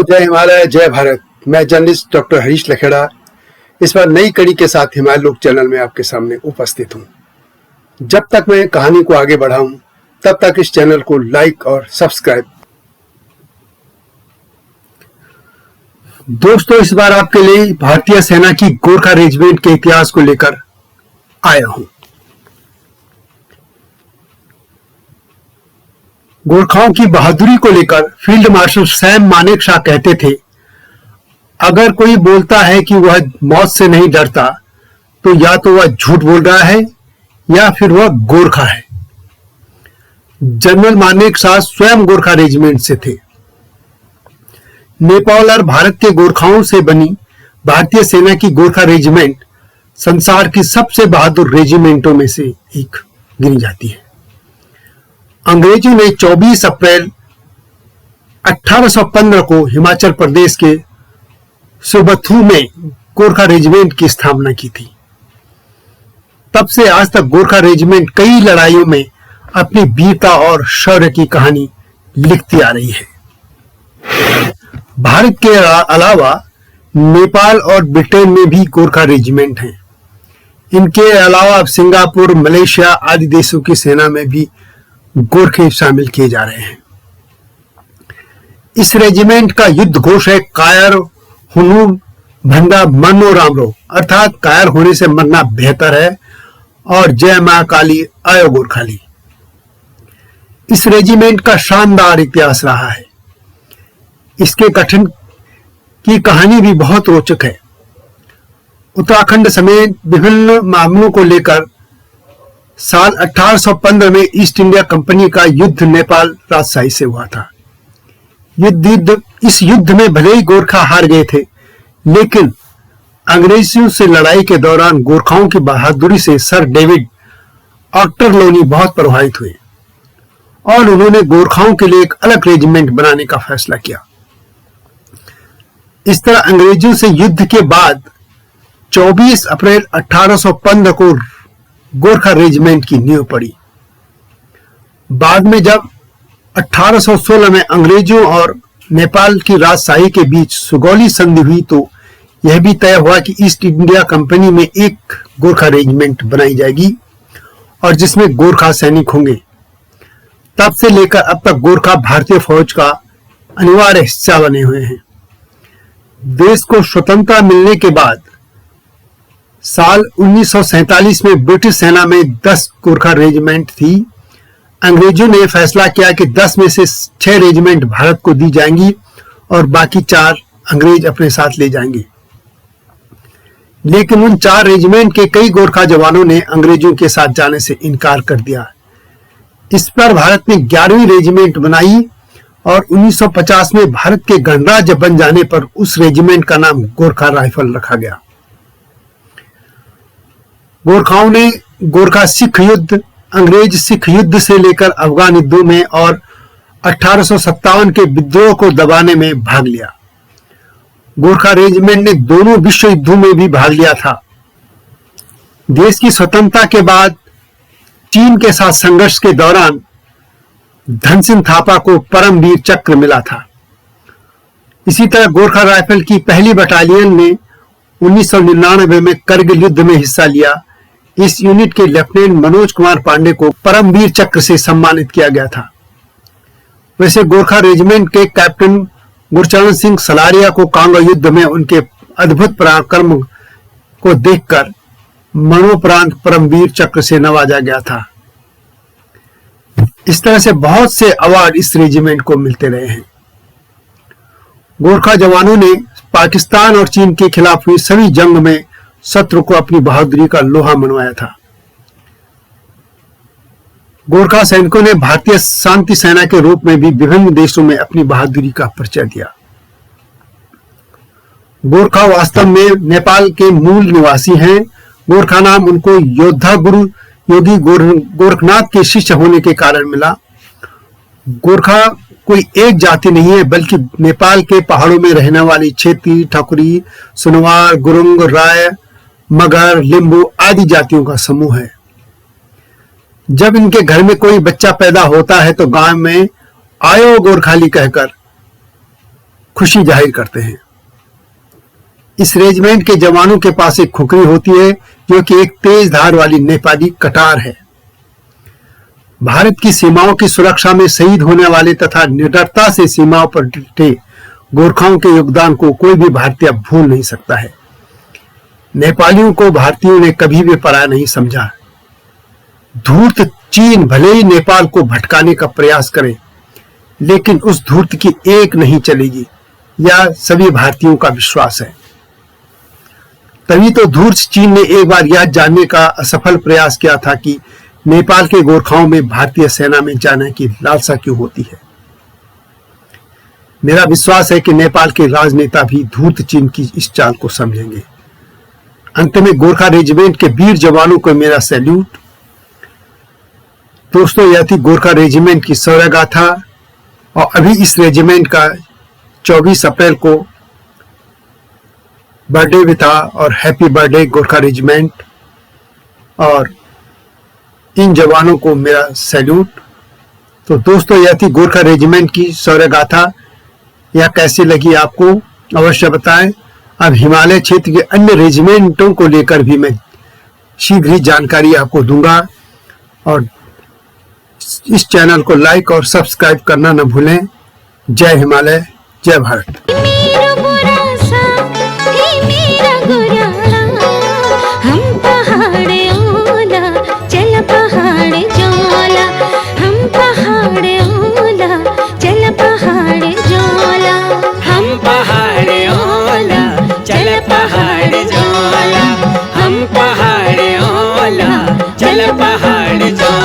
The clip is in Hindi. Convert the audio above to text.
जय हिमालय, जय भारत। मैं जर्नलिस्ट डॉक्टर हरीश लखेड़ा इस बार नई कड़ी के साथ हिमालय लोक चैनल में आपके सामने उपस्थित हूं। जब तक मैं कहानी को आगे बढ़ाऊं तब तक इस चैनल को लाइक और सब्सक्राइब। दोस्तों, इस बार आपके लिए भारतीय सेना की गोरखा रेजिमेंट के इतिहास को लेकर आया हूं। गोरखाओं की बहादुरी को लेकर फील्ड मार्शल सैम मानेकशॉ कहते थे, अगर कोई बोलता है कि वह मौत से नहीं डरता तो या तो वह झूठ बोल रहा है या फिर वह गोरखा है। जनरल मानेकशॉ स्वयं गोरखा रेजिमेंट से थे। नेपाल और भारत के गोरखाओं से बनी भारतीय सेना की गोरखा रेजिमेंट संसार की सबसे बहादुर रेजिमेंटों में से एक गिनी जाती है। अंग्रेजों ने 24 अप्रैल 1815 को हिमाचल प्रदेश के सुबथू में गोरखा रेजिमेंट की स्थापना की थी। तब से आज तक गोरखा रेजिमेंट कई लड़ाइयों में अपनी वीरता और शौर्य की कहानी लिखती आ रही है। भारत के अलावा नेपाल और ब्रिटेन में भी गोरखा रेजिमेंट हैं। इनके अलावा अब सिंगापुर, मलेशिया आदि देशों की सेना में भी गोरखे शामिल किए जा रहे हैं। इस रेजिमेंट का युद्ध घोष है कायर हुनु भंदा मनो रामरो, अर्थात कायर होने से मरना बेहतर है और जय मां काली आयो गोरखाली। इस रेजिमेंट का शानदार इतिहास रहा है। इसके गठन की कहानी भी बहुत रोचक है। उत्तराखंड समेत विभिन्न मामलों को लेकर साल 1815 में ईस्ट इंडिया कंपनी का युद्ध नेपाल राजशाही से हुआ था। इस युद्ध में भले ही गोरखा हार गए थे, लेकिन अंग्रेजों से लड़ाई के दौरान गोरखाओं की बहादुरी से सर डेविड ऑक्टरलोनी बहुत प्रभावित हुए और उन्होंने गोरखाओं के लिए एक अलग रेजिमेंट बनाने का फैसला किया। इस तरह अंग्रेजों से युद्ध के बाद 24 अप्रैल 1815 को गोरखा रेजिमेंट की नींव पड़ी। बाद में जब 1816 में अंग्रेजों और नेपाल की राजशाही के बीच सुगौली संधि हुई तो यह भी तय हुआ कि ईस्ट इंडिया कंपनी में एक गोरखा रेजिमेंट बनाई जाएगी और जिसमें गोरखा सैनिक होंगे। तब से लेकर अब तक गोरखा भारतीय फौज का अनिवार्य हिस्सा बने हुए हैं। देश को स्वतंत्रता मिलने के बाद साल 1947 में ब्रिटिश सेना में 10 गोरखा रेजिमेंट थी। अंग्रेजों ने फैसला किया कि 10 में से 6 रेजिमेंट भारत को दी जाएंगी और बाकी 4 अंग्रेज अपने साथ ले जाएंगे। लेकिन उन 4 रेजिमेंट के कई गोरखा जवानों ने अंग्रेजों के साथ जाने से इनकार कर दिया। इस पर भारत ने 11वीं रेजिमेंट बनाई और 1950 में भारत के गणराज्य बन जाने पर उस रेजिमेंट का नाम गोरखा राइफल रखा गया। गोरखाओं ने गोरखा सिख युद्ध, अंग्रेज सिख युद्ध से लेकर अफगान युद्धों में और 1857 के विद्रोह को दबाने में भाग लिया। गोरखा रेजिमेंट ने दोनों विश्व युद्धों में भी भाग लिया था। देश की स्वतंत्रता के बाद चीन के साथ संघर्ष के दौरान धनसिंह थापा को परमवीर चक्र मिला था। इसी तरह गोरखा राइफल की पहली बटालियन ने 1999 में करगिल युद्ध में हिस्सा लिया। इस यूनिट के लेफ्टिनेंट मनोज कुमार पांडे को परमवीर चक्र से सम्मानित किया गया था। वैसे गोरखा रेजिमेंट के कैप्टन गुरचरण सिंह सलारिया को कांगो युद्ध में उनके अद्भुत पराक्रम को देखकर मरणोपरांत परमवीर चक्र से नवाजा गया था। इस तरह से बहुत से अवार्ड इस रेजिमेंट को मिलते रहे हैं। गोरखा जवानों ने पाकिस्तान और चीन के खिलाफ हुई सभी जंग में शत्रु को अपनी बहादुरी का लोहा मनवाया था। गोरखा सैनिकों ने भारतीय शांति सेना के रूप में भी विभिन्न देशों में अपनी बहादुरी का परिचय दिया। गोरखा वास्तव में नेपाल के मूल निवासी हैं। गोरखा नाम उनको योद्धा गुरु योगी गोरखनाथ के शिष्य होने के कारण मिला। गोरखा कोई एक जाति नहीं है, बल्कि नेपाल के पहाड़ों में रहने वाली क्षेत्री, ठकुरी, सुनवार, गुरुंग, राय, मगर, लिंबू आदि जातियों का समूह है। जब इनके घर में कोई बच्चा पैदा होता है तो गांव में आयो गोरखाली कहकर खुशी जाहिर करते हैं। इस रेजिमेंट के जवानों के पास एक खुखरी होती है जो कि एक तेज धार वाली नेपाली कटार है। भारत की सीमाओं की सुरक्षा में शहीद होने वाले तथा निडरता से सीमाओं पर डटे गोरखाओं के योगदान को कोई भी भारतीय भूल नहीं सकता है। नेपालियों को भारतीयों ने कभी भी पराया नहीं समझा। धूर्त चीन भले ही नेपाल को भटकाने का प्रयास करे, लेकिन उस धूर्त की एक नहीं चलेगी, यह सभी भारतीयों का विश्वास है। तभी तो धूर्त चीन ने एक बार यह जानने का असफल प्रयास किया था कि नेपाल के गोरखाओं में भारतीय सेना में जाने की लालसा क्यों होती है। मेरा विश्वास है कि नेपाल के राजनेता भी धूर्त चीन की इस चाल को समझेंगे। अंत में गोरखा रेजिमेंट के वीर जवानों को मेरा सैल्यूट। दोस्तों, यह थी गोरखा रेजिमेंट की शौर्य गाथा और अभी इस रेजिमेंट का 24 अप्रैल को बर्थडे भी था और हैप्पी बर्थडे गोरखा रेजिमेंट और इन जवानों को मेरा सैल्यूट। तो दोस्तों, यह थी गोरखा रेजिमेंट की शौर्य गाथा। यह कैसी लगी आपको अवश्य बताएं। अब हिमालय क्षेत्र के अन्य रेजिमेंटों को लेकर भी मैं शीघ्र ही जानकारी आपको दूंगा और इस चैनल को लाइक और सब्सक्राइब करना न भूलें। जय हिमालय, जय भारत। पहाड़